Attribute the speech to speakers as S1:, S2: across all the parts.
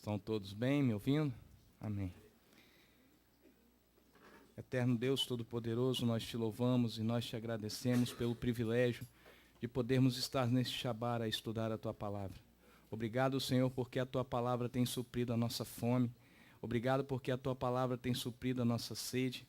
S1: Estão todos bem, me ouvindo? Amém. Eterno Deus Todo-Poderoso, nós te louvamos e nós te agradecemos pelo privilégio de podermos estar neste Shabat a estudar a tua palavra. Obrigado, Senhor, porque a tua palavra tem suprido a nossa fome. Obrigado porque a tua palavra tem suprido a nossa sede.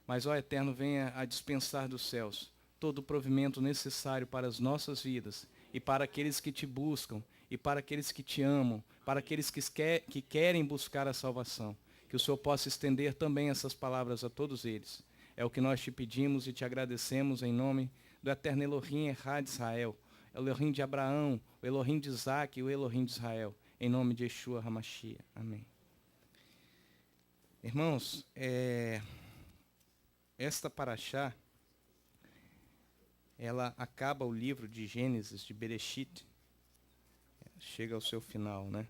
S1: Mas, ó Eterno, venha a dispensar dos céus todo o provimento necessário para as nossas vidas e para aqueles que te buscam e para aqueles que te amam, para aqueles que querem buscar a salvação. Que o Senhor possa estender também essas palavras a todos eles. É o que nós te pedimos e te agradecemos em nome do eterno Elohim Errad Israel, o Elohim de Abraão, o Elohim de Isaac e o Elohim de Israel. Em nome de Yeshua HaMashiach. Amém. Irmãos, esta paraxá, ela acaba o livro de Gênesis, de Bereshit. Chega ao seu final, né?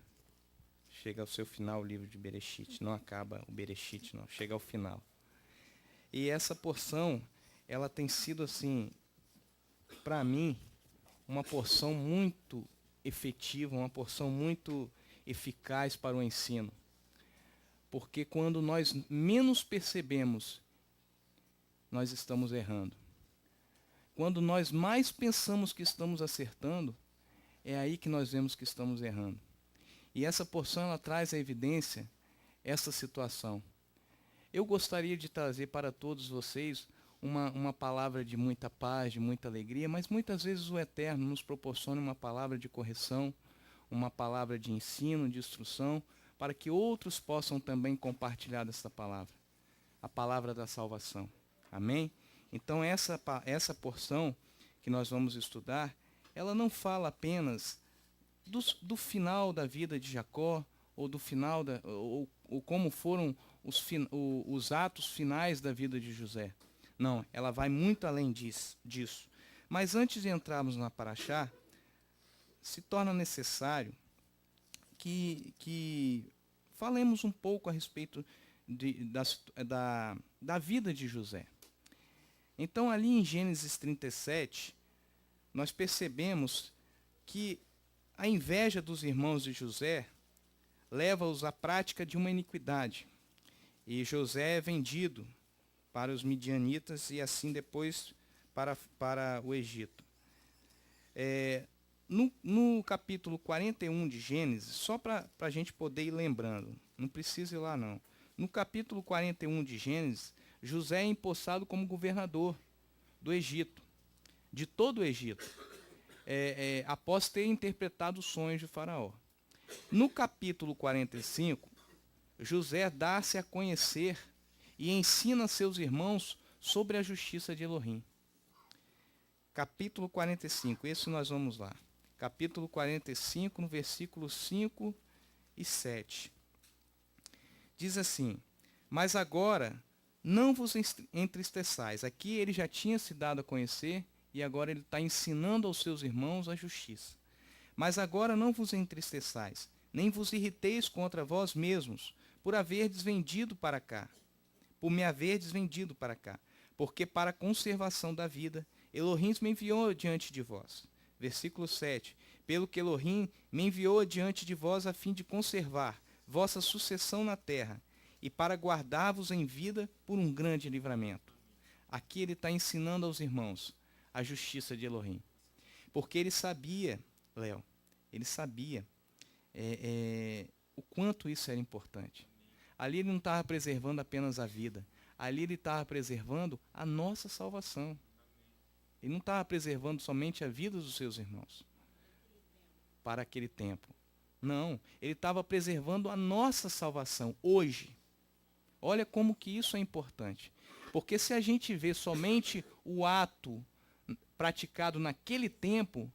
S1: Chega ao seu final o livro de Bereshit. Não acaba o Bereshit, não. Chega ao final. E essa porção, ela tem sido, assim, para mim, uma porção muito efetiva, uma porção muito eficaz para o ensino. Porque quando nós menos percebemos, nós estamos errando. Quando nós mais pensamos que estamos acertando, é aí que nós vemos que estamos errando. E essa porção, ela traz à evidência essa situação. Eu gostaria de trazer para todos vocês uma palavra de muita paz, de muita alegria, mas muitas vezes o Eterno nos proporciona uma palavra de correção, uma palavra de ensino, de instrução, para que outros possam também compartilhar dessa palavra, a palavra da salvação. Amém? Então essa porção que nós vamos estudar, ela não fala apenas do final da vida de Jacó, ou do final, ou como foram os atos finais da vida de José. Não, ela vai muito além disso. Mas antes de entrarmos na paraxá, se torna necessário que falemos um pouco a respeito da vida de José. Então, ali em Gênesis 37, nós percebemos que a inveja dos irmãos de José leva-os à prática de uma iniquidade. E José é vendido para os midianitas e assim depois para o Egito. No capítulo 41 de Gênesis, só para a gente poder ir lembrando, não precisa ir lá não. No capítulo 41 de Gênesis, José é empossado como governador do Egito, de todo o Egito, após ter interpretado os sonhos de Faraó. No capítulo 45, José dá-se a conhecer e ensina seus irmãos sobre a justiça de Elohim. Capítulo 45, esse nós vamos lá. Capítulo 45, no versículo 5 e 7. Diz assim: mas agora não vos entristeçais. Aqui ele já tinha se dado a conhecer e agora ele está ensinando aos seus irmãos a justiça. Mas agora não vos entristeçais, nem vos irriteis contra vós mesmos, por me haverdes vendido para cá, porque para a conservação da vida, Elohim me enviou diante de vós. Versículo 7. Pelo que Elohim me enviou diante de vós a fim de conservar vossa sucessão na terra, e para guardar-vos em vida por um grande livramento. Aqui ele está ensinando aos irmãos a justiça de Elohim. Porque ele sabia, Léo, o quanto isso era importante. Ali ele não estava preservando apenas a vida. Ali ele estava preservando a nossa salvação. Ele não estava preservando somente a vida dos seus irmãos para aquele tempo. Não, ele estava preservando a nossa salvação hoje. Olha como que isso é importante. Porque se a gente vê somente o ato praticado naquele tempo,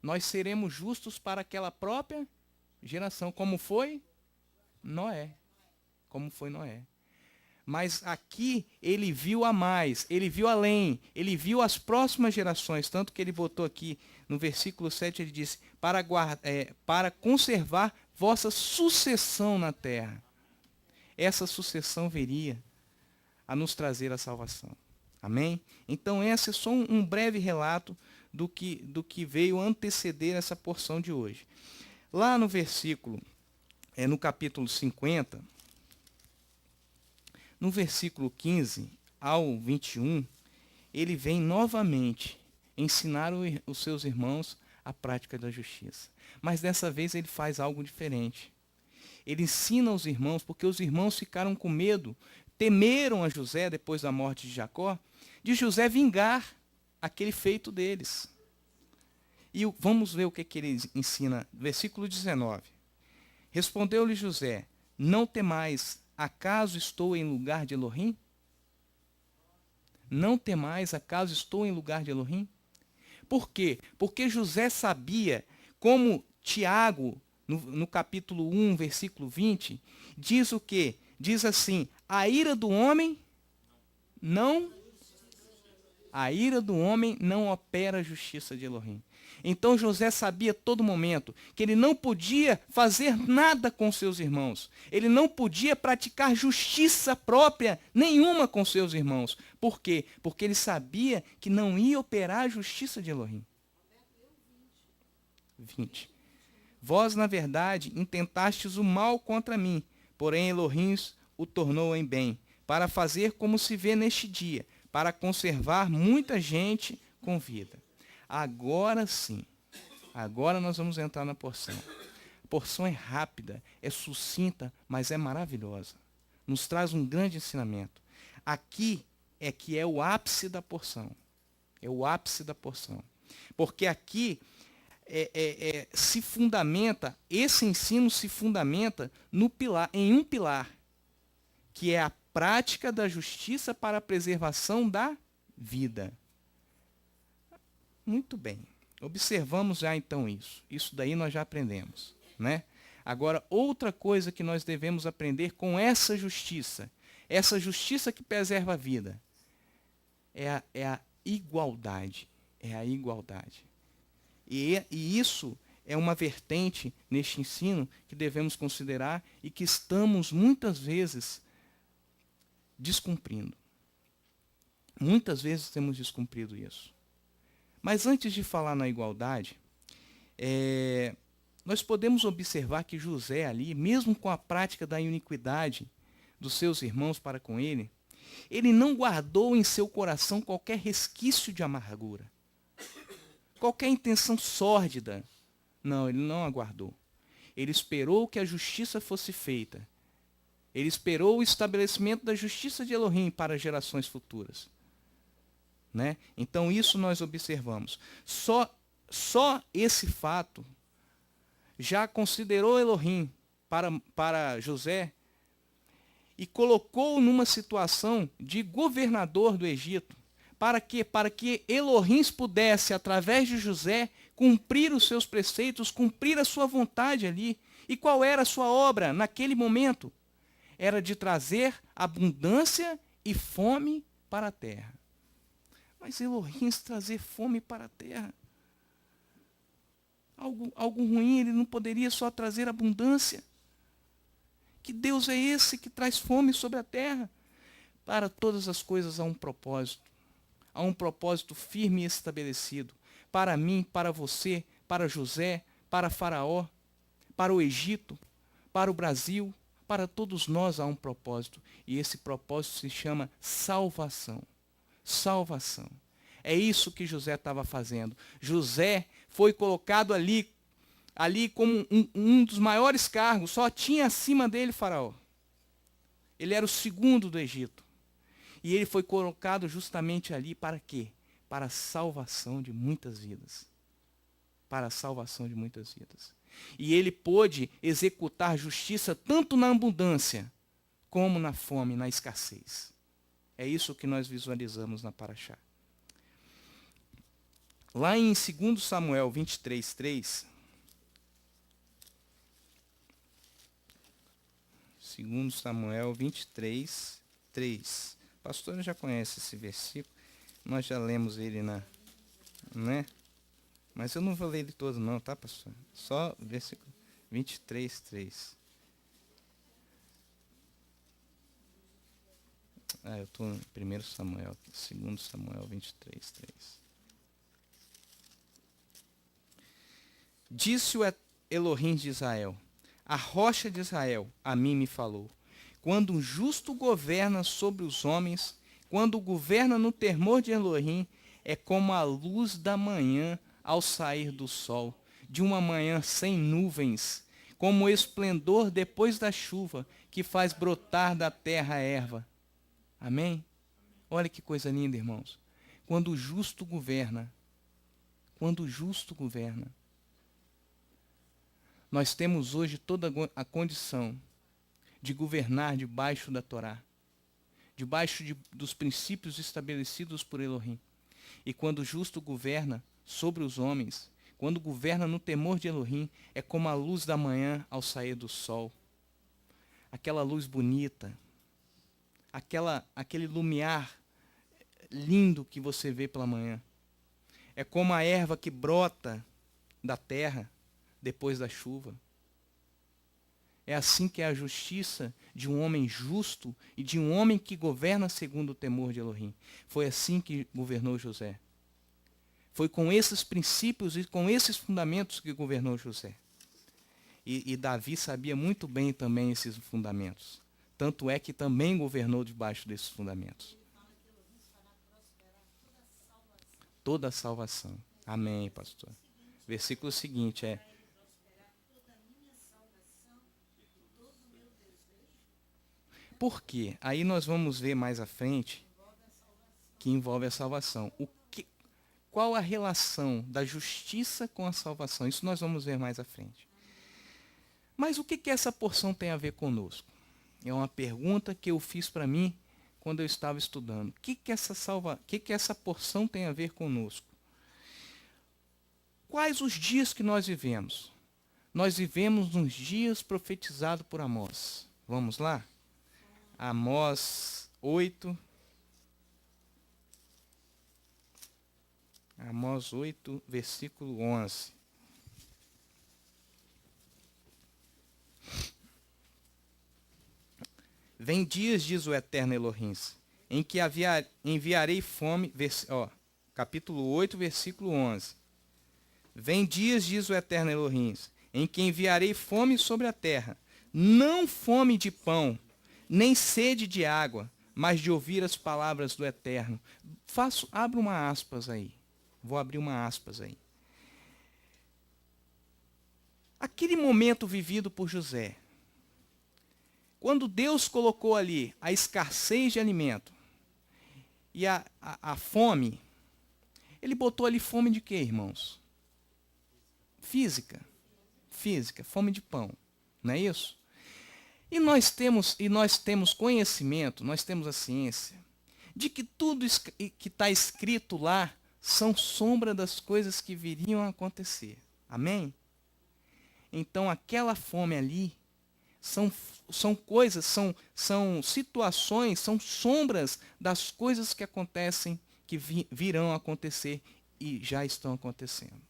S1: nós seremos justos para aquela própria geração, como foi Noé. Mas aqui ele viu a mais, ele viu além, ele viu as próximas gerações, tanto que ele botou aqui no versículo 7, ele disse, para conservar vossa sucessão na terra. Essa sucessão viria a nos trazer a salvação. Amém? Então esse é só um breve relato do que veio anteceder essa porção de hoje. Lá no versículo no capítulo 50, no versículo 15 ao 21, ele vem novamente ensinar os seus irmãos a prática da justiça. Mas dessa vez ele faz algo diferente. Ele ensina aos irmãos, porque os irmãos ficaram com medo, temeram a José, depois da morte de Jacó, de José vingar aquele feito deles. E vamos ver o que ele ensina. Versículo 19. Respondeu-lhe José: não temais, acaso estou em lugar de Elohim? Não temais, acaso estou em lugar de Elohim? Por quê? Porque José sabia, como Tiago, no capítulo 1, versículo 20, diz o quê? Diz assim: a ira do homem não opera a justiça de Elohim. Então José sabia a todo momento que ele não podia fazer nada com seus irmãos. Ele não podia praticar justiça própria nenhuma com seus irmãos. Por quê? Porque ele sabia que não ia operar a justiça de Elohim. 20. Vós, na verdade, intentastes o mal contra mim, porém Elohim o tornou em bem, para fazer como se vê neste dia, para conservar muita gente com vida. Agora sim, agora nós vamos entrar na porção. A porção é rápida, é sucinta, mas é maravilhosa. Nos traz um grande ensinamento. Aqui é que é o ápice da porção. É o ápice da porção. Porque aqui se fundamenta, esse ensino se fundamenta em um pilar, que é a prática da justiça para a preservação da vida. Muito bem. Observamos já então isso. Isso daí nós já aprendemos, né? Agora, outra coisa que nós devemos aprender com essa justiça que preserva a vida, é a igualdade. É a igualdade. E isso é uma vertente neste ensino que devemos considerar e que estamos muitas vezes descumprindo. Muitas vezes temos descumprido isso. Mas antes de falar na igualdade, nós podemos observar que José ali, mesmo com a prática da iniquidade dos seus irmãos para com ele não guardou em seu coração qualquer resquício de amargura, qualquer intenção sórdida. Não, ele não aguardou. Ele esperou que a justiça fosse feita. Ele esperou o estabelecimento da justiça de Elohim para gerações futuras. Né? Então isso nós observamos. Só esse fato já considerou Elohim para José e colocou numa situação de governador do Egito, para que Elohim pudesse, através de José, cumprir os seus preceitos, cumprir a sua vontade ali. E qual era a sua obra naquele momento? Era de trazer abundância e fome para a terra. Mas Elohim trazer fome para a terra. Algo ruim, ele não poderia só trazer abundância. Que Deus é esse que traz fome sobre a terra? Para todas as coisas há um propósito. Há um propósito firme e estabelecido. Para mim, para você, para José, para Faraó, para o Egito, para o Brasil, para todos nós há um propósito. E esse propósito se chama salvação. Salvação. É isso que José estava fazendo. José foi colocado ali como um dos maiores cargos, só tinha acima dele Faraó. Ele era o segundo do Egito. E ele foi colocado justamente ali para quê? Para a salvação de muitas vidas. Para a salvação de muitas vidas. E ele pôde executar justiça tanto na abundância, como na fome, na escassez. É isso que nós visualizamos na Paraxá. Lá em 2 Samuel 23:3, 2 Samuel 23:3. O pastor já conhece esse versículo, nós já lemos ele né? Mas eu não vou ler ele todo não, tá, pastor? Só versículo 23:3. Eu estou em 1 Samuel, 2 Samuel 23:3. Disse o Elohim de Israel: a rocha de Israel, a mim me falou. Quando o justo governa sobre os homens, quando governa no temor de Elohim, é como a luz da manhã ao sair do sol, de uma manhã sem nuvens, como o esplendor depois da chuva, que faz brotar da terra a erva. Amém? Olha que coisa linda, irmãos. Quando o justo governa, nós temos hoje toda a condição de governar debaixo da Torá, debaixo dos princípios estabelecidos por Elohim. E quando o justo governa sobre os homens, quando governa no temor de Elohim, é como a luz da manhã ao sair do sol. Aquela luz bonita, aquele lumiar lindo que você vê pela manhã. É como a erva que brota da terra depois da chuva. É assim que é a justiça de um homem justo e de um homem que governa segundo o temor de Elohim. Foi assim que governou José. Foi com esses princípios e com esses fundamentos que governou José. E Davi sabia muito bem também esses fundamentos. Tanto é que também governou debaixo desses fundamentos. Toda a salvação. Amém, pastor. Versículo seguinte é: por quê? Aí nós vamos ver mais à frente que envolve a salvação. Qual a relação da justiça com a salvação? Isso nós vamos ver mais à frente. Mas o que essa porção tem a ver conosco? É uma pergunta que eu fiz para mim quando eu estava estudando. O que essa porção tem a ver conosco? Quais os dias que nós vivemos? Nós vivemos nos dias profetizados por Amós. Vamos lá? Amós 8. Amós 8, versículo 11. Vem dias, diz o eterno Elohim, em que enviarei fome, capítulo 8, versículo 11. Vem dias, diz o eterno Elohim, em que enviarei fome sobre a terra, não fome de pão, nem sede de água, mas de ouvir as palavras do Eterno. Abra uma aspas aí. Vou abrir uma aspas aí. Aquele momento vivido por José, quando Deus colocou ali a escassez de alimento e a fome, ele botou ali fome de quê, irmãos? Física, fome de pão, não é isso? E nós temos conhecimento, nós temos a ciência, de que tudo que está escrito lá são sombra das coisas que viriam a acontecer. Amém? Então aquela fome ali são coisas, são situações, são sombras das coisas que acontecem, que virão a acontecer e já estão acontecendo.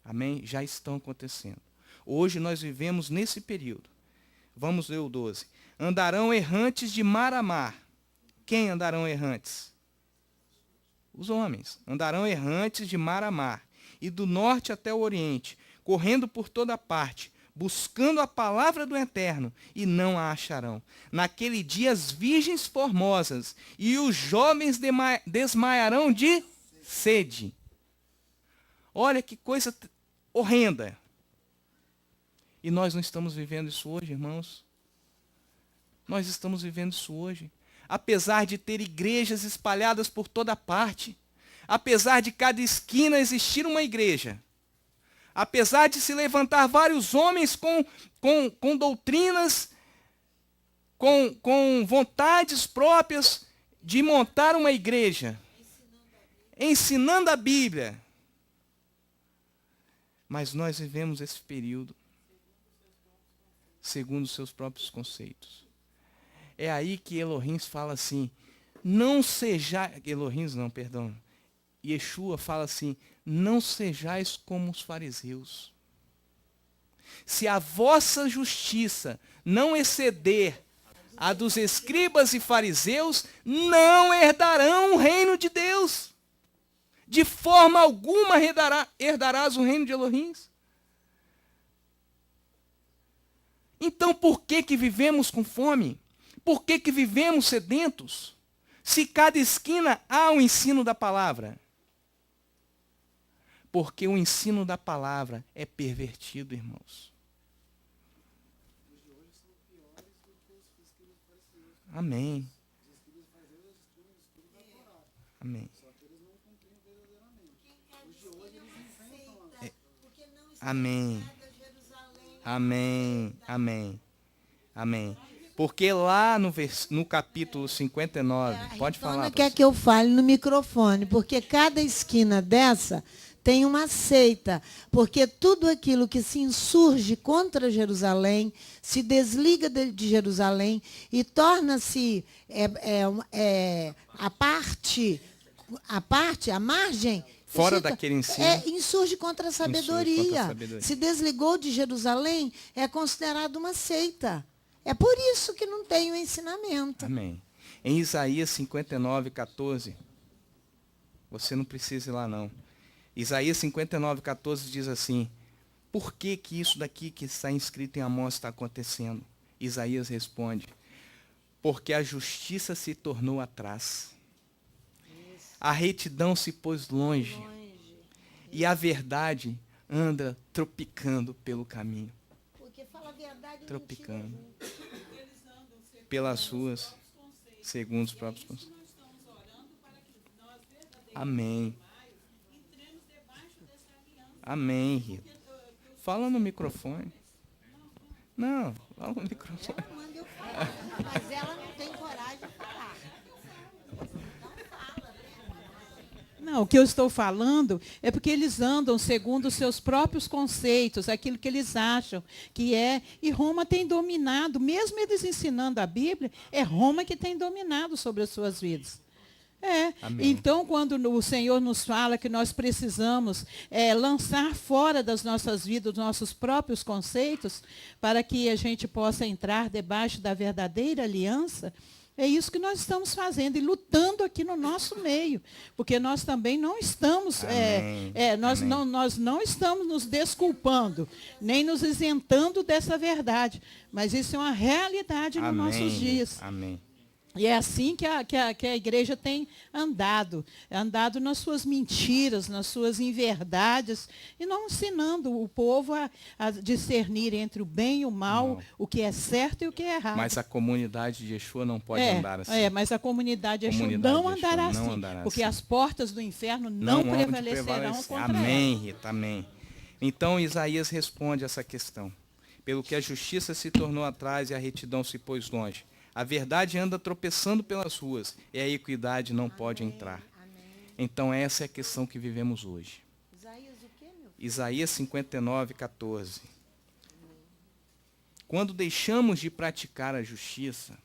S1: Amém? Já estão acontecendo. Hoje nós vivemos nesse período. Vamos ler o 12. Andarão errantes de mar a mar. Quem andarão errantes? Os homens. Andarão errantes de mar a mar. E do norte até o oriente, correndo por toda parte, buscando a palavra do Eterno, e não a acharão. Naquele dia as virgens formosas e os jovens desmaiarão de sede. Olha que coisa horrenda. E nós não estamos vivendo isso hoje, irmãos. Nós estamos vivendo isso hoje. Apesar de ter igrejas espalhadas por toda parte, apesar de cada esquina existir uma igreja, apesar de se levantar vários homens com doutrinas, com vontades próprias de montar uma igreja, ensinando a Bíblia. Mas nós vivemos esse período segundo os seus próprios conceitos. É aí que Elohim fala assim, Yeshua fala assim, não sejais como os fariseus. Se a vossa justiça não exceder a dos escribas e fariseus, não herdarão o reino de Deus. De forma alguma herdarás o reino de Elohim. Então por que que vivemos com fome? Por que que vivemos sedentos? Se cada esquina há o ensino da palavra. Porque o ensino da palavra é pervertido, irmãos. Amém. Amém. Amém. Amém. Amém. Amém. Porque lá no capítulo 59, pode falar.
S2: Não quer que eu fale no microfone, porque cada esquina dessa tem uma seita, porque tudo aquilo que se insurge contra Jerusalém, se desliga de Jerusalém e torna-se a margem,
S1: fora daquele ensino,
S2: insurge contra a sabedoria. Se desligou de Jerusalém, é considerado uma seita. É por isso que não tem o ensinamento.
S1: Amém. Em Isaías 59, 14, você não precisa ir lá não. Isaías 59, 14 diz assim: por que que isso daqui que está escrito em Amós está acontecendo? Isaías responde: porque a justiça se tornou atrás. A retidão se pôs longe. E a verdade anda tropicando pelo caminho.
S2: Porque fala a verdade,
S1: tropicando pelas ruas, segundo os próprios conceitos. Amém. Amém, Rita. Fala no microfone. Não, fala no microfone.
S2: Ela manda eu falar, mas ela não tem coragem de falar.
S3: Não, o que eu estou falando é porque eles andam segundo os seus próprios conceitos, aquilo que eles acham que é. E Roma tem dominado, mesmo eles ensinando a Bíblia, é Roma que tem dominado sobre as suas vidas.
S1: Amém.
S3: Então, quando o Senhor nos fala que nós precisamos lançar fora das nossas vidas os nossos próprios conceitos, para que a gente possa entrar debaixo da verdadeira aliança, é isso que nós estamos fazendo e lutando aqui no nosso meio, porque nós também não estamos, nós não estamos nos desculpando, nem nos isentando dessa verdade, mas isso é uma realidade nos nossos dias.
S1: Amém.
S3: E é assim que a igreja tem andado nas suas mentiras, nas suas inverdades, e não ensinando o povo a discernir entre o bem e o mal, o que é certo e o que é errado.
S1: Mas a comunidade de Yeshua não pode andar assim.
S3: Mas a comunidade de Yeshua não andará assim, porque as portas do inferno não prevalecerão contra ela.
S1: Amém, Rita, amém. Então Isaías responde essa questão. Pelo que a justiça se tornou atrás e a retidão se pôs longe. A verdade anda tropeçando pelas ruas e a equidade não pode entrar. Então essa é a questão que vivemos hoje. Isaías 59, 14. Quando deixamos de praticar a justiça,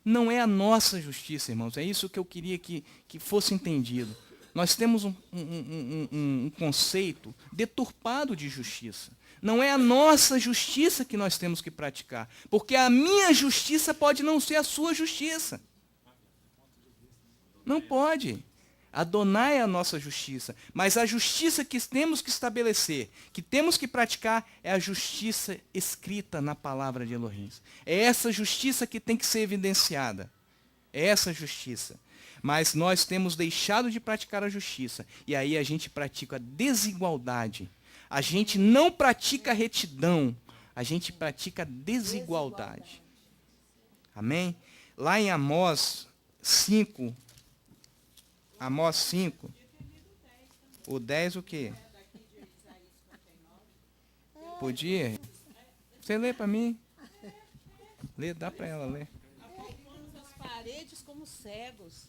S1: não é a nossa justiça, irmãos, é isso que eu queria que fosse entendido. Nós temos um conceito deturpado de justiça. Não é a nossa justiça que nós temos que praticar, porque a minha justiça pode não ser a sua justiça. Não pode. Adonai é a nossa justiça, mas a justiça que temos que estabelecer, que temos que praticar, é a justiça escrita na palavra de Elohim. É essa justiça que tem que ser evidenciada. É essa justiça. Mas nós temos deixado de praticar a justiça, e aí a gente pratica a desigualdade. A gente não pratica a retidão, a gente pratica a desigualdade. Amém? Lá em Amós 5, o 10 o quê? Podia? Você lê para mim? Lê, dá para ela ler.
S3: As paredes como cegos.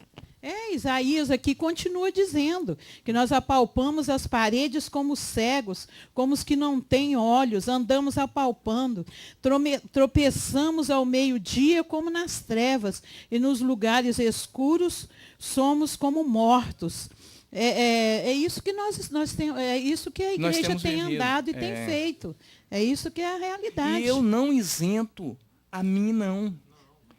S3: Isaías aqui continua dizendo que nós apalpamos as paredes como cegos, como os que não têm olhos, andamos apalpando, tropeçamos ao meio-dia como nas trevas, e nos lugares escuros somos como mortos. É isso que nós temos, é isso que a igreja tem andado e tem feito. É isso que é a realidade.
S1: E eu não isento a mim, não.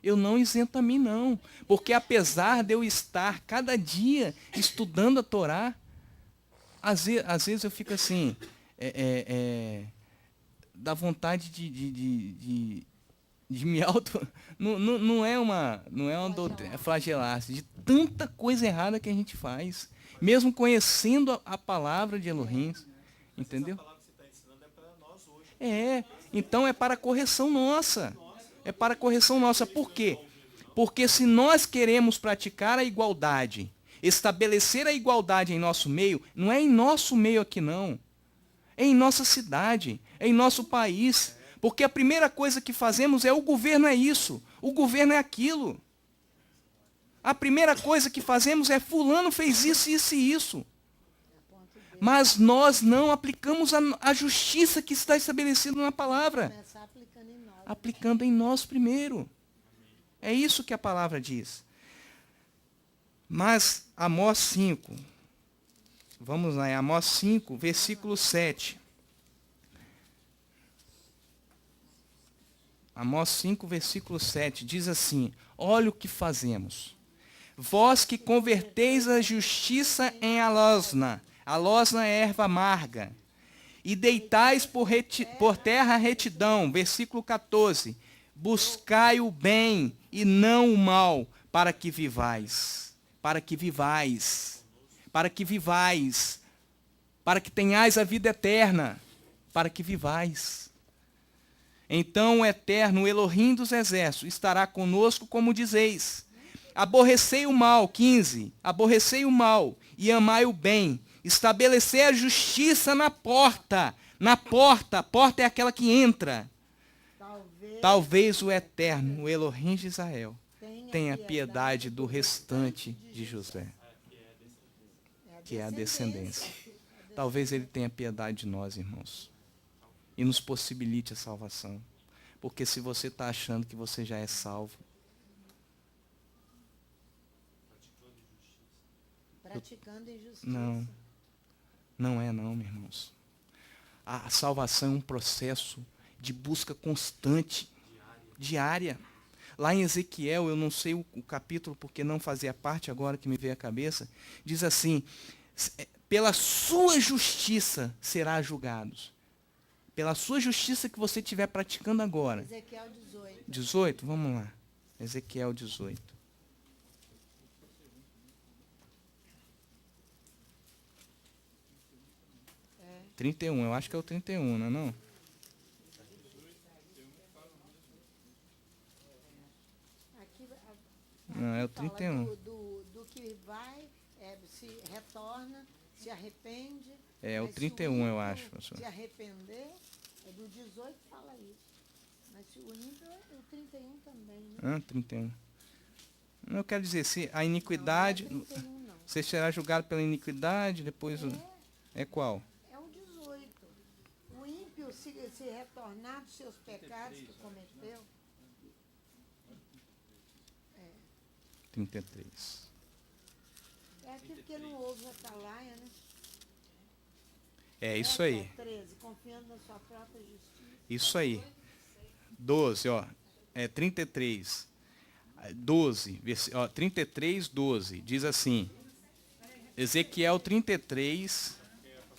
S1: Eu não isento a mim, não. Porque apesar de eu estar cada dia estudando a Torá, às vezes eu fico assim, da vontade de me auto... Não é uma doutrina, é flagelar-se de tanta coisa errada que a gente faz, mesmo conhecendo a palavra de Elohim, entendeu? Então é para a correção nossa. É para a correção nossa. Por quê? Porque se nós queremos praticar a igualdade, estabelecer a igualdade em nosso meio, não é em nosso meio aqui não. É em nossa cidade, é em nosso país. Porque a primeira coisa que fazemos o governo é isso, o governo é aquilo. A primeira coisa que fazemos é fulano fez isso, isso e isso. Mas nós não aplicamos a justiça que está estabelecida na palavra. Aplicando em nós primeiro. É isso que a palavra diz. Mas Amós 5, vamos lá, Amós 5, versículo 7. Amós 5, versículo 7, diz assim: olha o que fazemos. Vós que converteis a justiça em alosna é erva amarga, e deitais por terra a retidão, versículo 14, buscai o bem e não o mal, para que vivais, para que tenhais a vida eterna, para que vivais. Então o eterno, o Elohim dos exércitos, estará conosco, como dizeis. Aborrecei o mal, 15, aborrecei o mal e amai o bem. Estabelecer a justiça na porta. A porta é aquela que entra. Talvez o eterno, o Elohim de Israel, tenha piedade do restante de José, que é a descendência. Talvez ele tenha piedade de nós, irmãos, e nos possibilite a salvação. Porque se você está achando que você já é salvo,
S2: praticando injustiça.
S1: Não é não, meus irmãos. A salvação é um processo de busca constante, diária. Lá em Ezequiel, eu não sei o capítulo porque não fazia parte agora que me veio à cabeça, diz assim: pela sua justiça será julgados. Pela sua justiça que você estiver praticando agora.
S2: Ezequiel 18.
S1: 18? Vamos lá. Ezequiel 18.
S2: É.
S1: 31, eu acho que é o 31, não é não?
S2: Aqui,
S1: Não, é o 31.
S2: Do que vai, se retorna, se arrepende.
S1: É o 31, eu acho, pastor.
S2: Se arrepender, do 18 fala isso. Mas o ímpio é o 31 também, né?
S1: 31. Eu quero dizer, se a iniquidade...
S2: Não, não é 31, não.
S1: Você será julgado pela iniquidade, depois... É qual?
S2: É o 18. O ímpio, se retornar dos seus pecados que cometeu...
S1: 33.
S2: É aquilo que não ouve a atalaia, né?
S1: É isso aí.
S2: 13, confiando na sua própria justiça.
S1: Isso aí. 12, ó. 33. 12, 33, 12. Diz assim. Ezequiel 33,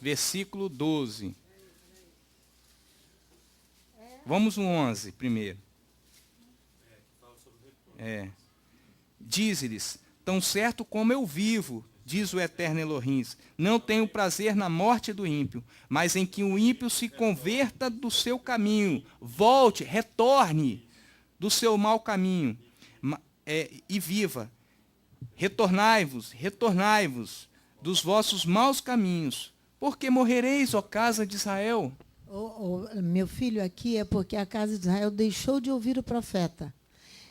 S1: versículo 12. Vamos no 11 primeiro. Diz-lhes: tão certo como eu vivo, diz o eterno Elohim, não tenho prazer na morte do ímpio, mas em que o ímpio se converta do seu caminho, volte, retorne do seu mau caminho, e viva. Retornai-vos dos vossos maus caminhos, porque morrereis, ó casa de Israel.
S2: Meu filho, aqui é porque a casa de Israel deixou de ouvir o profeta.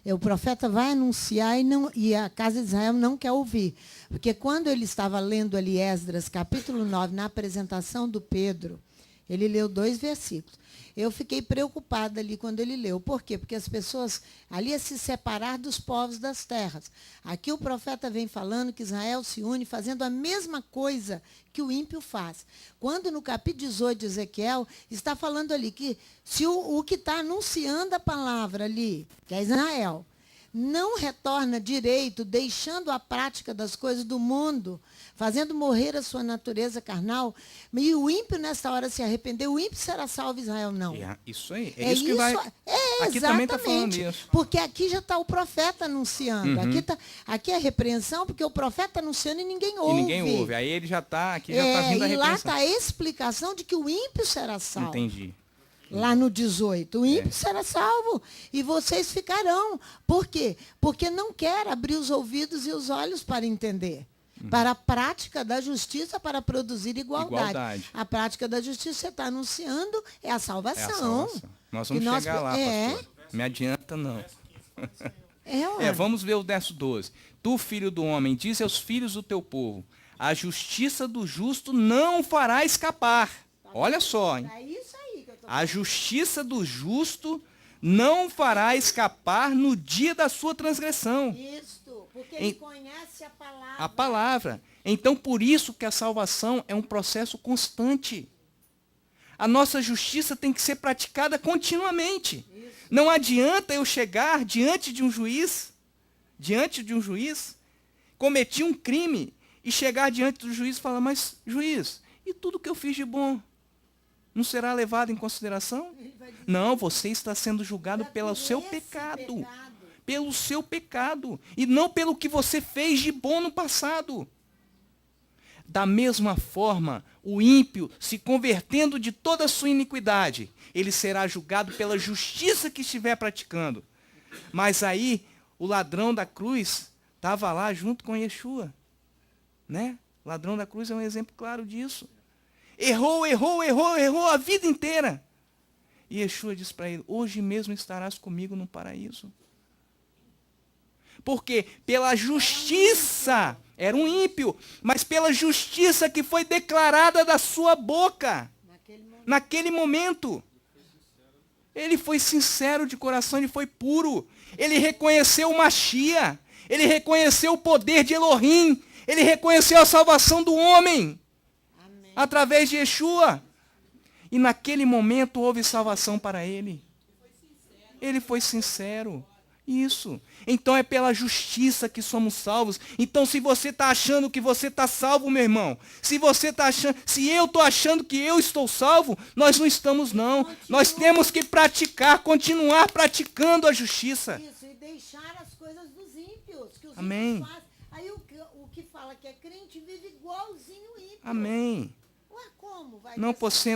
S2: O profeta vai anunciar e a casa de Israel não quer ouvir. Porque quando ele estava lendo ali Esdras, capítulo 9, na apresentação do Pedro, ele leu 2 versículos. Eu fiquei preocupada ali quando ele leu. Por quê? Porque as pessoas ali a se separar dos povos das terras. Aqui o profeta vem falando que Israel se une fazendo a mesma coisa que o ímpio faz. Quando no capítulo 18 de Ezequiel, está falando ali que se o que está anunciando a palavra ali, que é Israel, não retorna direito, deixando a prática das coisas do mundo, fazendo morrer a sua natureza carnal, e o ímpio nessa hora se arrependeu, o ímpio será salvo, Israel não.
S1: Isso aí. É isso que vai... Aqui também está falando isso.
S2: Porque aqui já está o profeta anunciando. Aqui é a repreensão, porque o profeta está anunciando e ninguém ouve.
S1: E ninguém ouve. Aí ele já está, aqui já está vindo a
S2: repreensão. E lá está a explicação de que o ímpio será salvo.
S1: Entendi.
S2: Lá no 18, o ímpio será salvo e vocês ficarão. Por quê? Porque não quer abrir os ouvidos e os olhos para entender. Para a prática da justiça, para produzir igualdade. A prática da justiça, você está anunciando, é a salvação.
S1: Nós vamos chegar lá, pastor. Me adianta, não. Vamos ver o verso 12. Tu, filho do homem, diz aos filhos do teu povo, a justiça do justo não fará escapar. Olha só, hein?
S2: É isso aí que eu tô falando.
S1: A justiça do justo não fará escapar no dia da sua transgressão.
S2: Isso, porque ele conhece a palavra.
S1: A palavra. Então, por isso que a salvação é um processo constante. A nossa justiça tem que ser praticada continuamente. Isso. Não adianta eu chegar diante de um juiz, cometi um crime, e chegar diante do juiz e falar, mas, juiz, e tudo que eu fiz de bom não será levado em consideração? Não, você está sendo julgado pelo seu pecado. Pelo seu pecado. E não pelo que você fez de bom no passado. Da mesma forma, o ímpio, se convertendo de toda a sua iniquidade, ele será julgado pela justiça que estiver praticando. Mas aí, o ladrão da cruz estava lá junto com Yeshua. Né? O ladrão da cruz é um exemplo claro disso. Errou a vida inteira. E Yeshua diz para ele, hoje mesmo estarás comigo no paraíso. Porque pela justiça, era um ímpio, mas pela justiça que foi declarada da sua boca, naquele momento. Ele foi sincero de coração, ele foi puro. Ele reconheceu o Mashiach, ele reconheceu o poder de Elohim, ele reconheceu a salvação do homem. Através de Yeshua. E naquele momento houve salvação para ele. Ele foi sincero. Isso. Então é pela justiça que somos salvos. Então se você está achando que você está salvo, meu irmão, se eu estou achando que eu estou salvo, nós não estamos não. Nós temos que continuar praticando a justiça.
S2: Isso, e deixar as coisas dos ímpios. Que os
S1: Amém.
S2: ímpios fazem. Aí o que fala que é crente vive igualzinho o ímpio.
S1: Amém.
S2: Como vai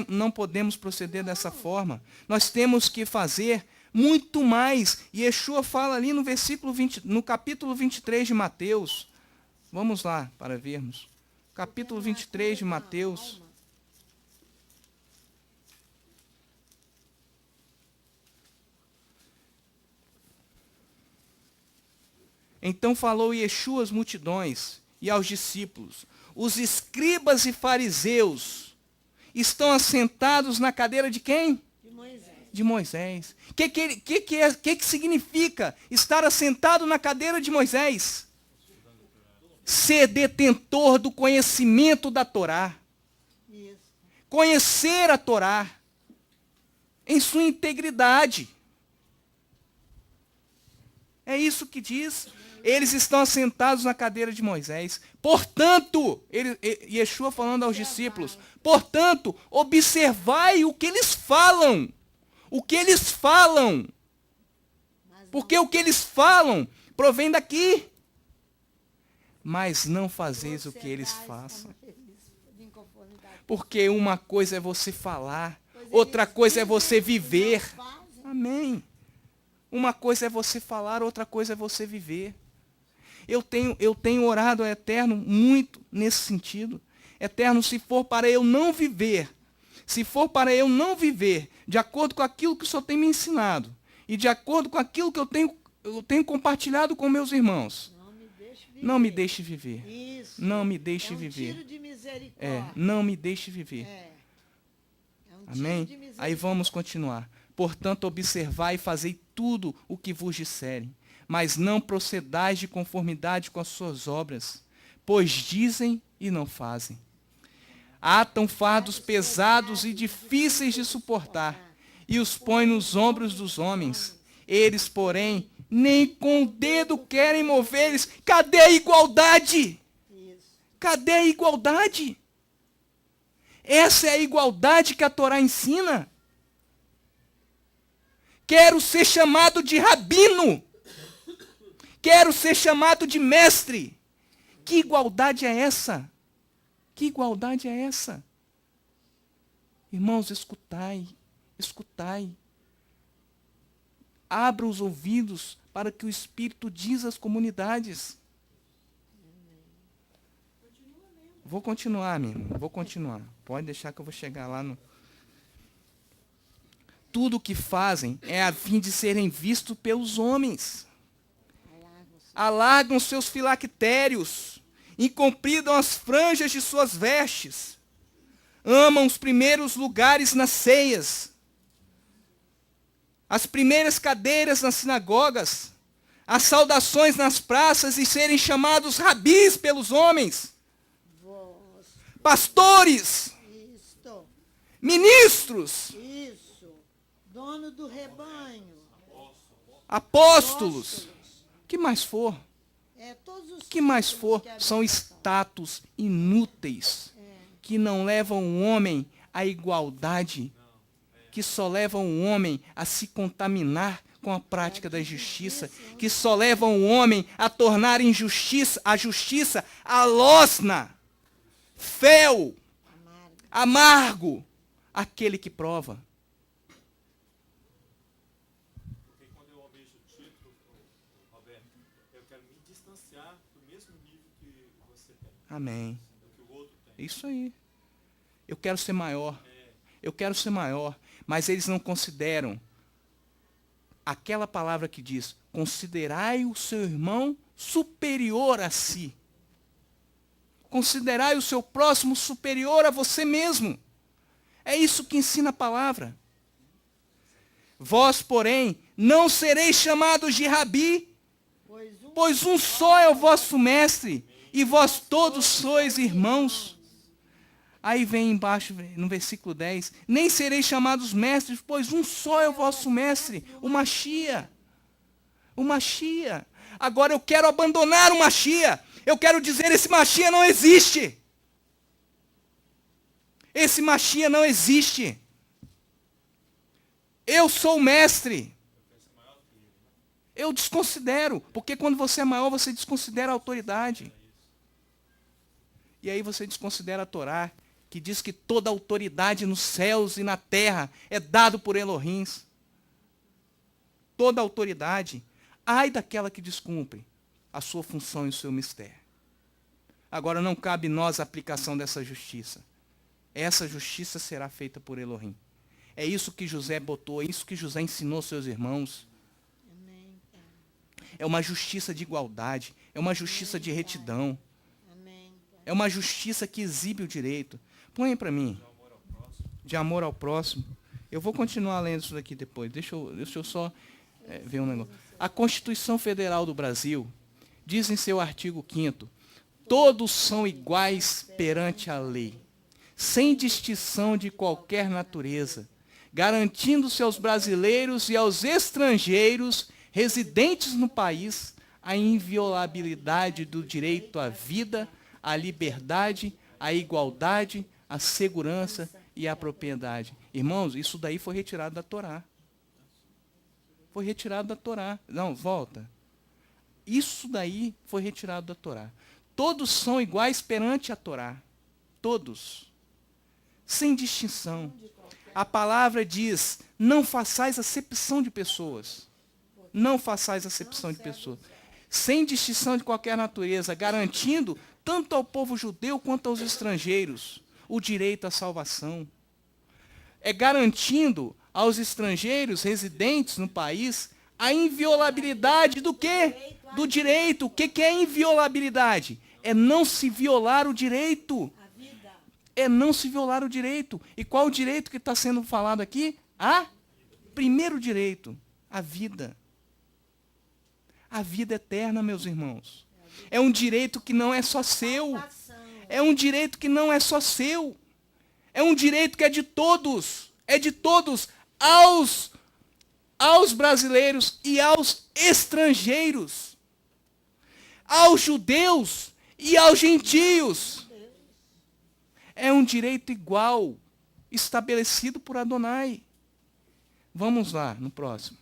S1: não podemos proceder dessa forma. Nós temos que fazer muito mais. E Yeshua fala ali no capítulo 23 de Mateus. Vamos lá para vermos. Capítulo 23 de Mateus. Então falou Yeshua às multidões e aos discípulos. Os escribas e fariseus estão assentados na cadeira de quem?
S2: De Moisés.
S1: De Moisés. O que significa estar assentado na cadeira de Moisés? Ser detentor do conhecimento da Torá.
S2: Isso.
S1: Conhecer a Torá em sua integridade. É isso que diz. Eles estão assentados na cadeira de Moisés. Portanto, Yeshua falando aos discípulos, portanto, observai o que eles falam. O que eles falam. Porque o que eles falam provém daqui. Mas não fazeis o que eles façam. Porque uma coisa é você falar, outra coisa é você viver. Amém. Uma coisa é você falar, outra coisa é você viver. Eu tenho orado ao Eterno muito nesse sentido. Eterno, se for para eu não viver de acordo com aquilo que o Senhor tem me ensinado e de acordo com aquilo que eu tenho compartilhado com meus irmãos, não me deixe viver.
S2: Isso.
S1: Não me deixe viver.
S2: Tiro de misericórdia.
S1: Não me deixe viver. Amém?
S2: Tiro de
S1: Aí vamos continuar. Portanto, observai e fazei tudo o que vos disserem, mas não procedais de conformidade com as suas obras, pois dizem e não fazem. Atam fardos pesados e difíceis de suportar, e os põem nos ombros dos homens. Eles, porém, nem com o dedo querem mover eles. Cadê a igualdade? Cadê a igualdade? Essa é a igualdade que a Torá ensina. Quero ser chamado de rabino. Quero ser chamado de mestre. Que igualdade é essa? Que igualdade é essa? Irmãos, escutai, escutai. Abra os ouvidos para que o Espírito diz às comunidades. Vou continuar, meu irmão, vou continuar. Pode deixar que eu vou chegar lá no... Tudo o que fazem é a fim de serem vistos pelos homens. Alargam seus filactérios, incompridam as franjas de suas vestes, amam os primeiros lugares nas ceias, as primeiras cadeiras nas sinagogas, as saudações nas praças e serem chamados rabis pelos homens, pastores, ministros,
S2: dono do rebanho,
S1: apóstolos, o que mais for.
S2: Todos os
S1: O que mais for
S2: títulos que
S1: são status inúteis, que não levam o homem à igualdade, que só levam o homem a se contaminar com a prática da justiça, que só levam o homem a tornar a justiça alosna, fel, amargo, aquele que prova.
S4: Porque quando eu almejo o título, Roberto, eu quero me distanciar do mesmo nível que você tem.
S1: Amém.
S4: Do que o outro tem.
S1: Isso aí. Eu quero ser maior. Eu quero ser maior. Mas eles não consideram aquela palavra que diz: considerai o seu irmão superior a si. Considerai o seu próximo superior a você mesmo. É isso que ensina a palavra. Vós, porém, não sereis chamados de rabi, pois um só é o vosso mestre, e vós todos sois irmãos. Aí vem embaixo, no versículo 10, nem sereis chamados mestres, pois um só é o vosso mestre, o Machia. O Machia. Agora eu quero abandonar o Machia. Eu quero dizer, esse Machia não existe. Esse Machia não existe. Eu sou o mestre. Eu desconsidero, porque quando você é maior, você desconsidera a autoridade. E aí você desconsidera a Torá, que diz que toda autoridade nos céus e na terra é dado por Elohim. Toda autoridade. Ai daquela que descumpre a sua função e o seu mistério. Agora não cabe nós a aplicação dessa justiça. Essa justiça será feita por Elohim. É isso que José botou, é isso que José ensinou aos seus irmãos. É uma justiça de igualdade, é uma justiça de retidão. É uma justiça que exibe o direito. Põe para mim. De amor ao próximo. Eu vou continuar lendo isso daqui depois. Deixa eu só ver um negócio. A Constituição Federal do Brasil diz em seu artigo 5º: todos são iguais perante a lei, sem distinção de qualquer natureza, garantindo-se aos brasileiros e aos estrangeiros residentes no país a inviolabilidade do direito à vida, à liberdade, à igualdade, à segurança e à propriedade. Irmãos, isso daí foi retirado da Torá. Foi retirado da Torá. Não, volta. Isso daí foi retirado da Torá. Todos são iguais perante a Torá. Todos. Sem distinção. A palavra diz: não façais acepção de pessoas. Não façais acepção de pessoas. Sem distinção de qualquer natureza, garantindo tanto ao povo judeu quanto aos estrangeiros o direito à salvação. É garantindo aos estrangeiros residentes no país a inviolabilidade do quê? Do direito. O que é inviolabilidade? É não se violar o direito. É não se violar o direito. E qual o direito que está sendo falado aqui? Primeiro direito, a vida. A vida eterna, meus irmãos. É um direito que não é só seu. É um direito que não é só seu. É um direito que é de todos. É de todos. aos brasileiros e aos estrangeiros, aos judeus e aos gentios. É um direito igual, estabelecido por Adonai. Vamos lá, no próximo.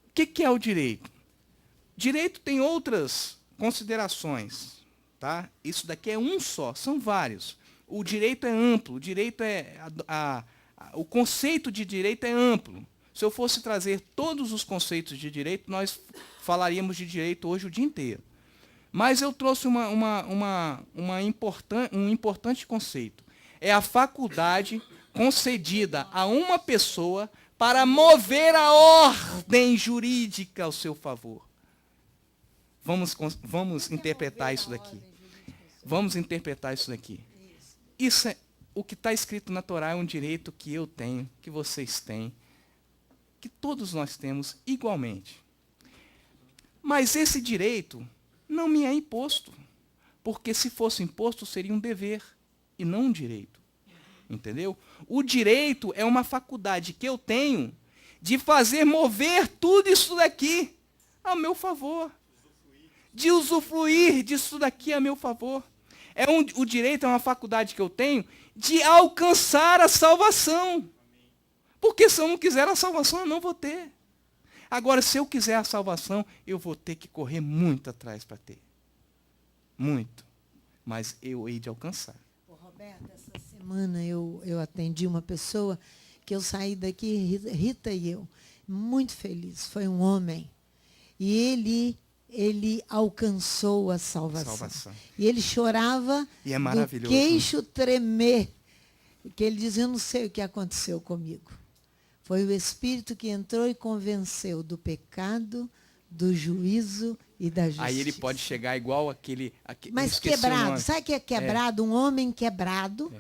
S1: O que é o direito? Direito tem outras considerações, tá? Isso daqui é um só, são vários. O direito é amplo, o direito o conceito de direito é amplo. Se eu fosse trazer todos os conceitos de direito, nós falaríamos de direito hoje o dia inteiro. Mas eu trouxe um importante conceito. É a faculdade concedida a uma pessoa para mover a ordem jurídica ao seu favor. Vamos interpretar isso daqui. Vamos interpretar isso daqui. Isso é o que está escrito na Torá, é um direito que eu tenho, que vocês têm, que todos nós temos igualmente. Mas esse direito não me é imposto, porque se fosse imposto seria um dever e não um direito. Entendeu? O direito é uma faculdade que eu tenho de fazer mover tudo isso daqui a meu favor. De usufruir disso daqui a meu favor. O direito é uma faculdade que eu tenho de alcançar a salvação. Porque se eu não quiser a salvação, eu não vou ter. Agora, se eu quiser a salvação, eu vou ter que correr muito atrás para ter. Muito. Mas eu hei de alcançar.
S2: Roberto, essa semana eu atendi uma pessoa que eu saí daqui, Rita e eu, muito feliz. Foi um homem. E ele alcançou a salvação. E ele chorava
S1: e é maravilhoso,
S2: do queixo tremer. Que ele dizia, eu não sei o que aconteceu comigo. Foi o Espírito que entrou e convenceu do pecado, do juízo e da justiça.
S1: Aí ele pode chegar igual aquele
S2: mas quebrado. Sabe o que é quebrado? Um homem quebrado.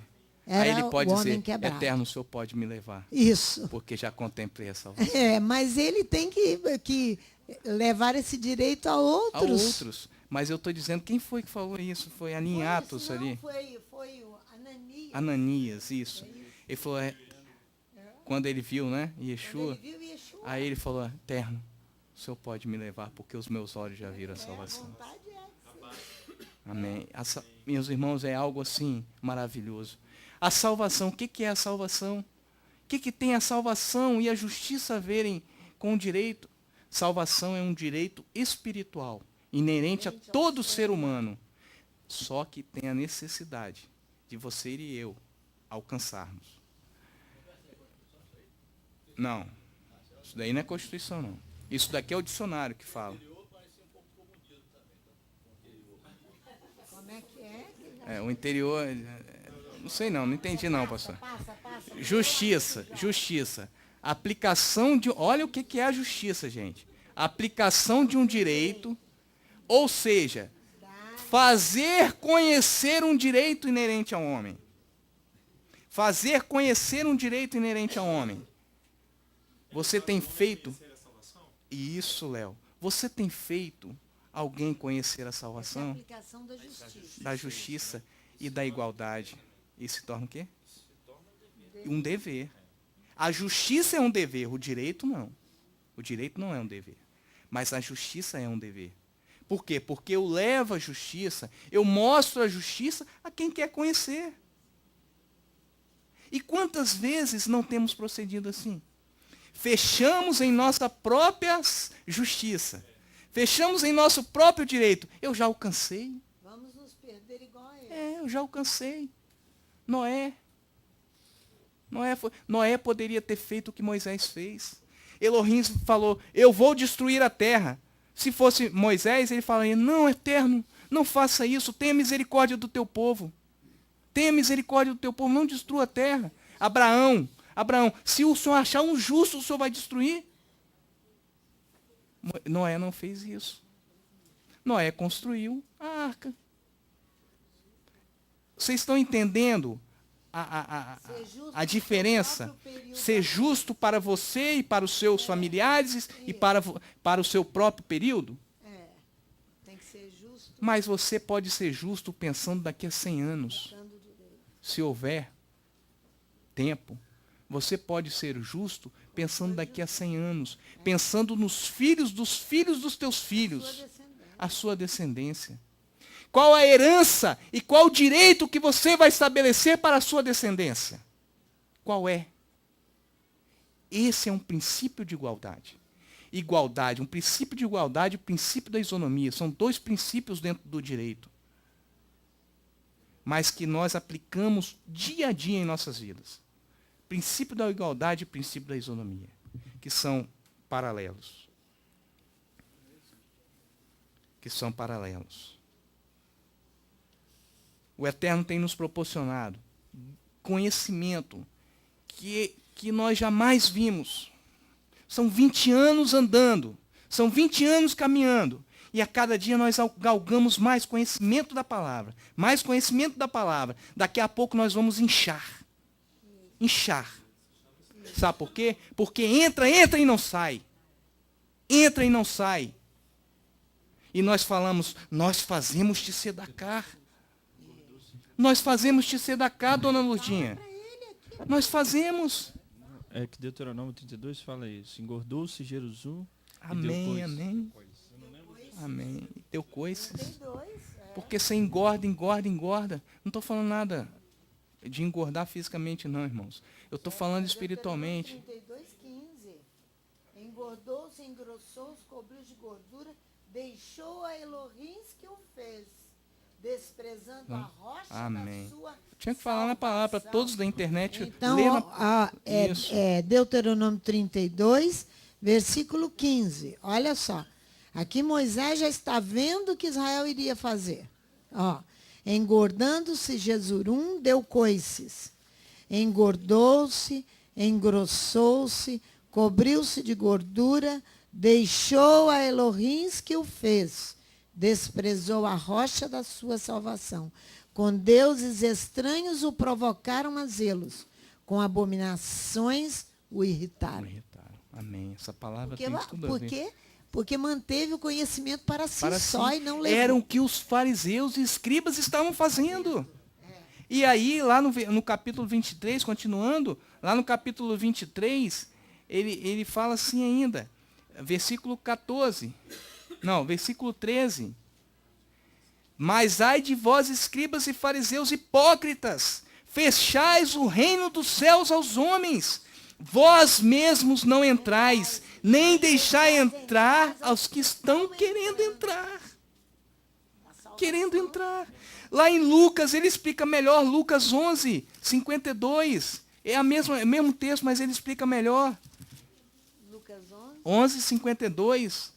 S2: Era
S1: aí ele pode
S2: o homem
S1: dizer,
S2: quebrado.
S1: Eterno, o Senhor pode me levar.
S2: Isso.
S1: Porque já contemplei a salvação.
S2: Mas ele tem que levar esse direito a outros.
S1: A outros. Mas eu estou dizendo, quem foi que falou isso? Foi ali em Atos ali?
S2: Foi o Ananias.
S1: Ananias, isso. Ele falou, quando ele viu, né, Yeshua, aí ele falou, Eterno, o Senhor pode me levar, porque os meus olhos já viram a salvação. Amém. Meus irmãos, é algo assim maravilhoso. A salvação, o que é a salvação? O que tem a salvação e a justiça a verem com o direito? Salvação é um direito espiritual, inerente a todo ser humano. Só que tem a necessidade de você e eu alcançarmos. Não. Isso daí não é Constituição, não. Isso daqui é o dicionário que fala.
S2: Como é que é?
S1: O interior... Não sei não entendi não, pastor. Justiça. Aplicação de... Olha o que é a justiça, gente. Aplicação de um direito, ou seja, fazer conhecer um direito inerente ao homem. Fazer conhecer um direito inerente ao homem. Você tem feito... Isso, Léo. Você tem feito alguém conhecer a salvação?
S2: É a aplicação da justiça.
S1: Da justiça e da igualdade. Isso se torna o quê? Um dever. A justiça é um dever, o direito não. O direito não é um dever. Mas a justiça é um dever. Por quê? Porque eu levo a justiça, eu mostro a justiça a quem quer conhecer. E quantas vezes não temos procedido assim? Fechamos em nossa própria justiça. Fechamos em nosso próprio direito. Eu já alcancei.
S2: Vamos nos perder igual a ele.
S1: Eu já alcancei. Noé poderia ter feito o que Moisés fez. Elohim falou, eu vou destruir a terra. Se fosse Moisés, ele falaria, não, Eterno, não faça isso, tenha misericórdia do teu povo. Tenha misericórdia do teu povo, não destrua a terra. Abraão, se o Senhor achar um justo, o Senhor vai destruir? Noé não fez isso. Noé construiu a arca. Vocês estão entendendo a diferença? Ser justo para você e para os seus familiares e para o seu próprio período?
S2: Tem que ser justo.
S1: Mas você pode ser justo pensando daqui a 100 anos. Se houver tempo. Você pode ser justo pensando daqui a 100 anos, pensando nos filhos dos teus filhos, a sua descendência. Qual a herança e qual o direito que você vai estabelecer para a sua descendência? Qual é? Esse é um princípio de igualdade. Igualdade, um princípio de igualdade e o princípio da isonomia. São dois princípios dentro do direito, mas que nós aplicamos dia a dia em nossas vidas. Princípio da igualdade e princípio da isonomia, que são paralelos. Que são paralelos. O Eterno tem nos proporcionado conhecimento que nós jamais vimos. São 20 anos andando, são 20 anos caminhando, e a cada dia nós galgamos mais conhecimento da palavra, mais conhecimento da palavra. Daqui a pouco nós vamos inchar. Inchar. Sabe por quê? Porque entra e não sai. Entra e não sai. E nós falamos, nós fazemos te sedacar. Nós fazemos te sedacar, dona Lourdinha. Nós fazemos.
S5: É que Deuteronômio 32 fala isso. Engordou-se Jerusalém.
S1: Amém, amém. Amém. E deu coices. Porque você engorda. Não estou falando nada de engordar fisicamente, não, irmãos. Eu estou falando espiritualmente.
S2: 32:15. Engordou-se, engrossou-se, cobriu de gordura, deixou a Elohim que o fez, desprezando a rocha
S1: Amém.
S2: da sua
S1: Tinha que falar na palavra para todos da internet.
S2: Então,
S1: ler
S2: ó, Deuteronômio 32, versículo 15. Olha só. Aqui Moisés já está vendo o que Israel iria fazer. Ó, engordando-se Jesurum, deu coices. Engordou-se, engrossou-se, cobriu-se de gordura, deixou a Elohim que o fez, desprezou a rocha da sua salvação. Com deuses estranhos o provocaram a zelos, com abominações o irritaram.
S1: Amém. Essa palavra
S2: Porque,
S1: tem tudo a
S2: por
S1: ver.
S2: quê? Porque manteve o conhecimento para si
S1: Para
S2: só
S1: si.
S2: e não levou.
S1: Eram o que os fariseus e escribas estavam fazendo. E aí, lá no capítulo 23, continuando, lá no capítulo 23, ele fala assim ainda, versículo 14, não, versículo 13. Mas ai de vós, escribas e fariseus hipócritas, fechais o reino dos céus aos homens. Vós mesmos não entrais, nem deixai entrar aos que estão querendo entrar. Querendo entrar. Lá em Lucas, ele explica melhor, Lucas 11, 52. É o mesmo texto, mas ele explica melhor.
S2: Lucas
S1: 11, 52.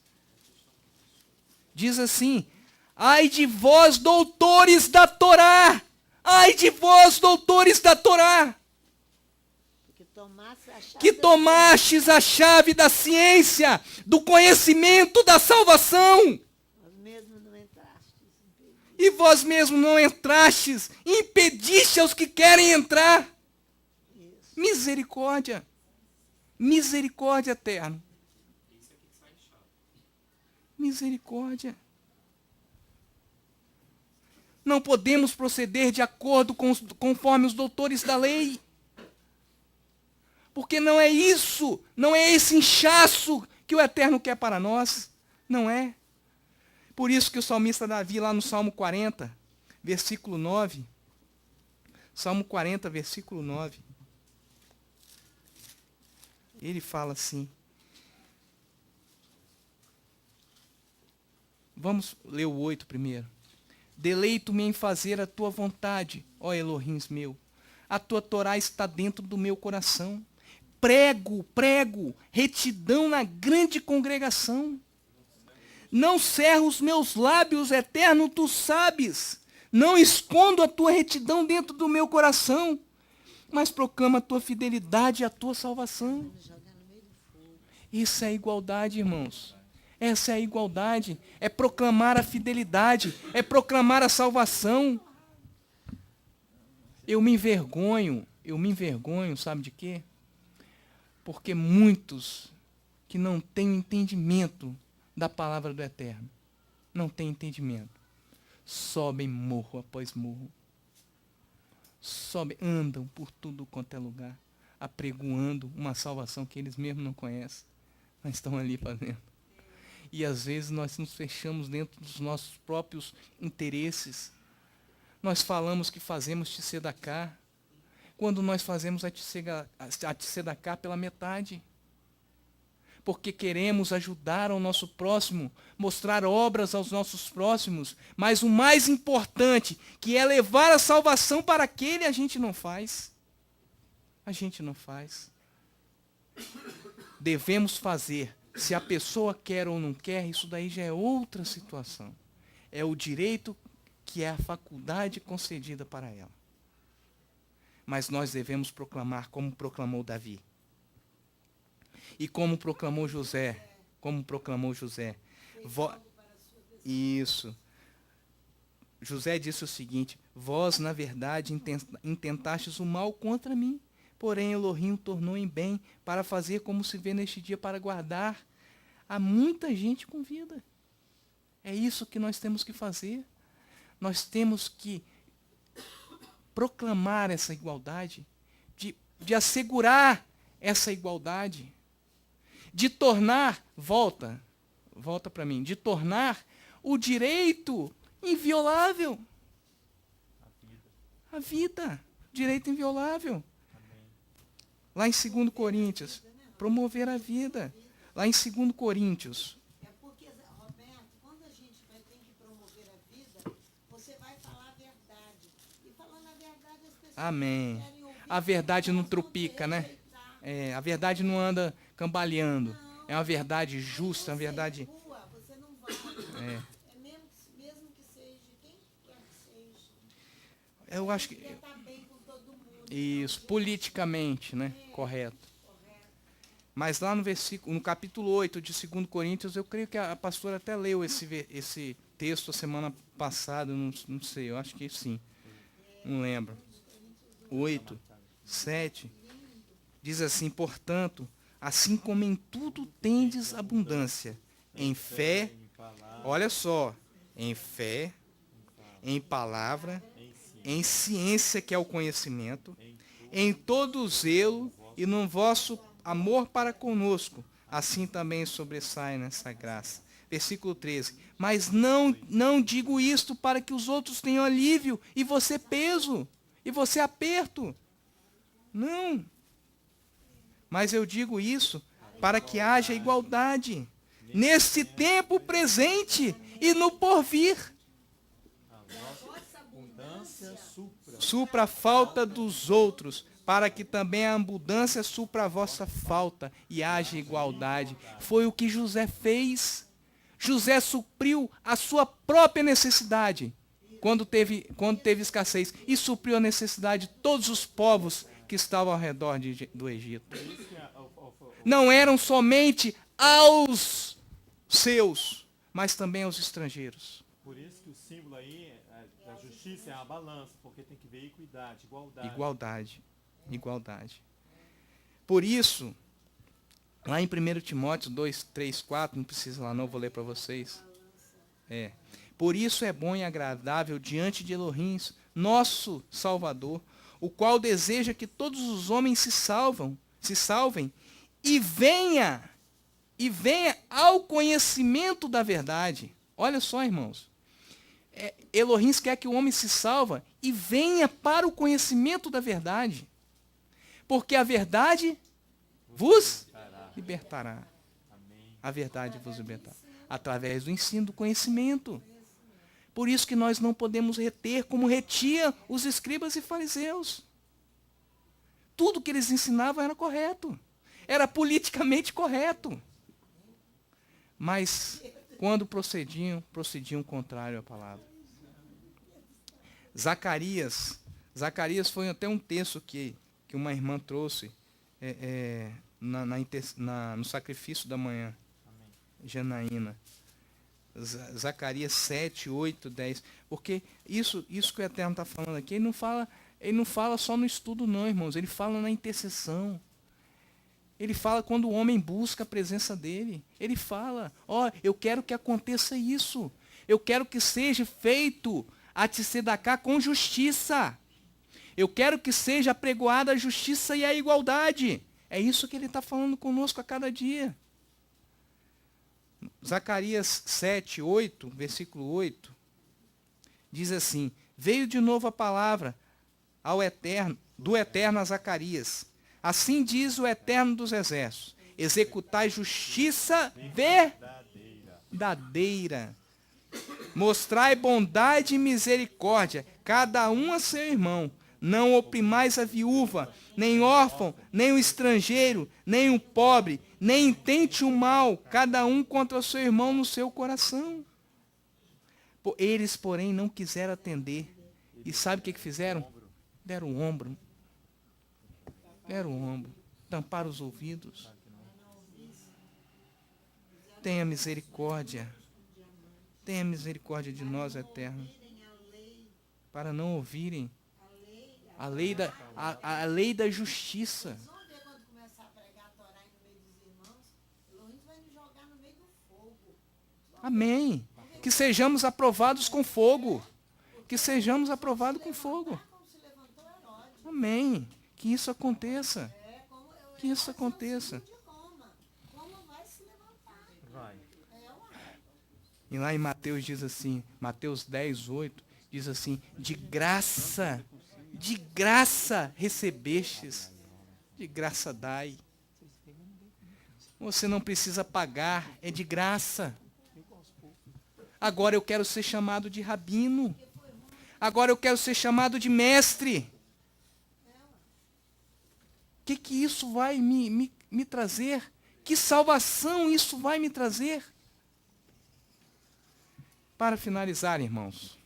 S1: Diz assim, ai de vós, doutores da Torá! Ai de vós, doutores da Torá! Que tomastes a chave da ciência, do conhecimento da salvação. E vós mesmos não entrastes, impediste aos que querem entrar. Misericórdia. Misericórdia, Eterno. Misericórdia. Não podemos proceder de acordo conforme os doutores da lei. Porque não é isso, não é esse inchaço que o Eterno quer para nós. Não é. Por isso que o salmista Davi, lá no Salmo 40, versículo 9, Salmo 40, versículo 9, ele fala assim, vamos ler o 8 primeiro. Deleito-me em fazer a tua vontade, ó Elohim meu. A tua Torá está dentro do meu coração. Prego, retidão na grande congregação. Não cerro os meus lábios, Eterno, tu sabes. Não escondo a tua retidão dentro do meu coração, mas proclamo a tua fidelidade e a tua salvação. Isso é igualdade, irmãos. Essa é a igualdade. É proclamar a fidelidade, é proclamar a salvação. Eu me envergonho, sabe de quê? Porque muitos que não têm entendimento da palavra do Eterno, não têm entendimento, sobem morro após morro, andam por tudo quanto é lugar, apregoando uma salvação que eles mesmos não conhecem, mas estão ali fazendo. E às vezes nós nos fechamos dentro dos nossos próprios interesses. Nós falamos que fazemos tzedakah, quando nós fazemos a tzedakah pela metade. Porque queremos ajudar ao nosso próximo, mostrar obras aos nossos próximos, mas o mais importante, que é levar a salvação para aquele, a gente não faz. A gente não faz. Devemos fazer. Se a pessoa quer ou não quer, isso daí já é outra situação. É o direito que é a faculdade concedida para ela. Mas nós devemos proclamar como proclamou Davi. E como proclamou José. Como proclamou José. Isso. José disse o seguinte: vós, na verdade, intentastes o mal contra mim. Porém, Elohim o tornou em bem, para fazer como se vê neste dia, para guardar a muita gente com vida. É isso que nós temos que fazer. Nós temos que proclamar essa igualdade, de assegurar essa igualdade, de tornar, volta para mim, de tornar o direito inviolável. A vida, direito inviolável. Lá em 2 Coríntios, promover a vida. Lá em 2 Coríntios.
S2: É porque, Roberto, quando a gente vai ter que promover a vida, você vai falar a verdade. E falando a verdade, as pessoas
S1: Amém.
S2: não querem ouvir.
S1: A verdade não
S2: Elas vão
S1: trupica,
S2: te
S1: né?
S2: rejeitar.
S1: A verdade não anda cambaleando.
S2: Não.
S1: É uma verdade justa, uma
S2: Você
S1: verdade...
S2: recua, você não vai. É mesmo que seja quem quer que seja.
S1: Eu acho que...
S2: Quer estar bem com todo mundo.
S1: Isso, politicamente, né? Correto. Mas lá no capítulo 8 de 2 Coríntios, eu creio que a pastora até leu esse texto a semana passada, não sei, eu acho que sim. Não lembro. 8, 7, diz assim: portanto, assim como em tudo tendes abundância, em fé, olha só, em fé, em palavra, em ciência, que é o conhecimento, em todo zelo e no vosso amor para conosco, assim também sobressai nessa graça. Versículo 13. Mas não digo isto para que os outros tenham alívio e você peso, e você aperto. Não. Mas eu digo isso para que haja igualdade nesse tempo presente e no porvir. Supra a falta dos outros, para que também a abundância supra a vossa falta e haja igualdade. Foi o que José fez. José supriu a sua própria necessidade quando teve escassez, e supriu a necessidade de todos os povos que estavam ao redor do Egito. Não eram somente aos seus, mas também aos estrangeiros.
S4: Por isso que o símbolo aí da justiça é a balança, porque tem que ver equidade, igualdade.
S1: Igualdade. Por isso, lá em 1 Timóteo 2, 3, 4, não precisa lá não, vou ler para vocês. Por isso é bom e agradável diante de Elohim, nosso Salvador, o qual deseja que todos os homens se salvem e venha ao conhecimento da verdade. Olha só, irmãos. Elohim quer que o homem se salva e venha para o conhecimento da verdade. Porque a verdade vos libertará. A verdade vos libertará. Através do ensino, do conhecimento. Por isso que nós não podemos reter como retiam os escribas e fariseus. Tudo que eles ensinavam era correto. Era politicamente correto. Mas, quando procediam contrário à palavra. Zacarias foi até um texto que uma irmã trouxe no sacrifício da manhã. Janaína. Zacarias 7, 8, 10. Porque isso que o Eterno está falando aqui, ele não fala só no estudo não, irmãos. Ele fala na intercessão. Ele fala quando o homem busca a presença dele. Ele fala, eu quero que aconteça isso. Eu quero que seja feito a tzedakah com justiça. Eu quero que seja apregoada a justiça e a igualdade. É isso que ele está falando conosco a cada dia. Zacarias 7, 8, versículo 8, diz assim: veio de novo a palavra do Eterno a Zacarias. Assim diz o Eterno dos Exércitos: executai justiça verdadeira. Mostrai bondade e misericórdia, cada um a seu irmão. Não oprimais a viúva, nem órfão, nem o estrangeiro, nem o pobre, nem intente o mal, cada um contra o seu irmão no seu coração. Eles, porém, não quiseram atender. E sabe o que fizeram? Deram o ombro. Deram o ombro. Tamparam os ouvidos. Tenha misericórdia. Tenha misericórdia de nós, Eterno. Para não ouvirem a lei da justiça. Amém. Que sejamos aprovados com fogo. Que sejamos aprovados com fogo. Amém. Que isso aconteça. Que isso aconteça. E lá em Mateus diz assim, Mateus 10, 8, diz assim: de graça recebestes, de graça dai. Você não precisa pagar, é de graça. Agora eu quero ser chamado de rabino. Agora eu quero ser chamado de mestre. O que isso vai me trazer? Que salvação isso vai me trazer? Para finalizar, irmãos,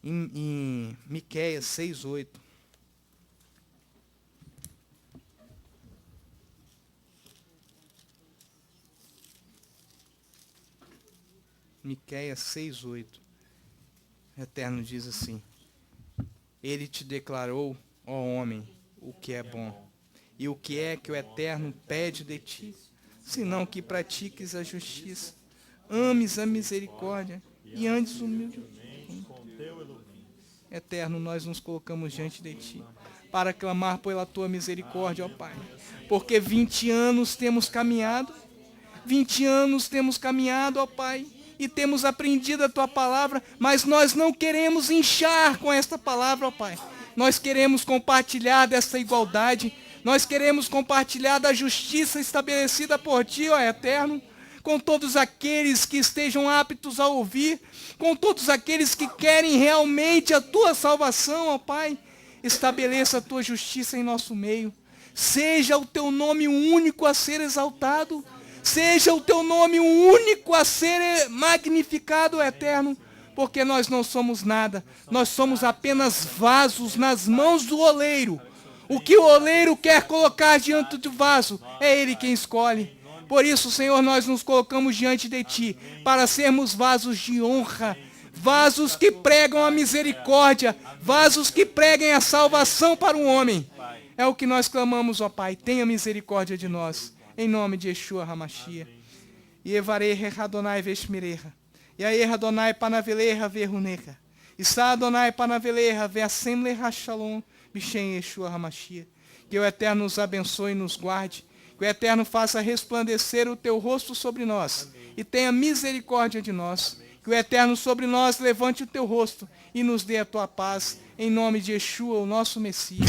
S1: em Miqueias 6, 8. Miqueias 6, 8. O Eterno diz assim: ele te declarou, ó homem, o que é bom. E o que é que o Eterno pede de ti? Senão que pratiques a justiça, ames a misericórdia e andes humilde. Eterno, nós nos colocamos diante de ti para clamar pela tua misericórdia, ó Pai. Porque 20 anos temos caminhado, 20 anos temos caminhado, ó Pai, e temos aprendido a tua palavra, mas nós não queremos inchar com esta palavra, ó Pai. Nós queremos compartilhar dessa igualdade, nós queremos compartilhar da justiça estabelecida por ti, ó Eterno, com todos aqueles que estejam aptos a ouvir, com todos aqueles que querem realmente a tua salvação, ó Pai. Estabeleça a tua justiça em nosso meio. Seja o teu nome único a ser exaltado. Seja o teu nome único a ser magnificado, Eterno, porque nós não somos nada. Nós somos apenas vasos nas mãos do oleiro. O que o oleiro quer colocar diante do vaso, é ele quem escolhe. Por isso, Senhor, nós nos colocamos diante de ti para sermos vasos de honra, vasos que pregam a misericórdia, vasos que preguem a salvação para o homem. É o que nós clamamos, ó Pai. Tenha misericórdia de nós. Em nome de Yeshua HaMashiach. E evarei Adonai veshmireha. E aí Adonai panaveleha verruneha. E sa Adonai panaveleha veasemleha shalom. Bishem Yeshua HaMashiach. Que o Eterno nos abençoe e nos guarde. Que o Eterno faça resplandecer o teu rosto sobre nós. E tenha misericórdia de nós. Que o Eterno sobre nós levante o teu rosto e nos dê a tua paz. Em nome de Yeshua, o nosso Messias.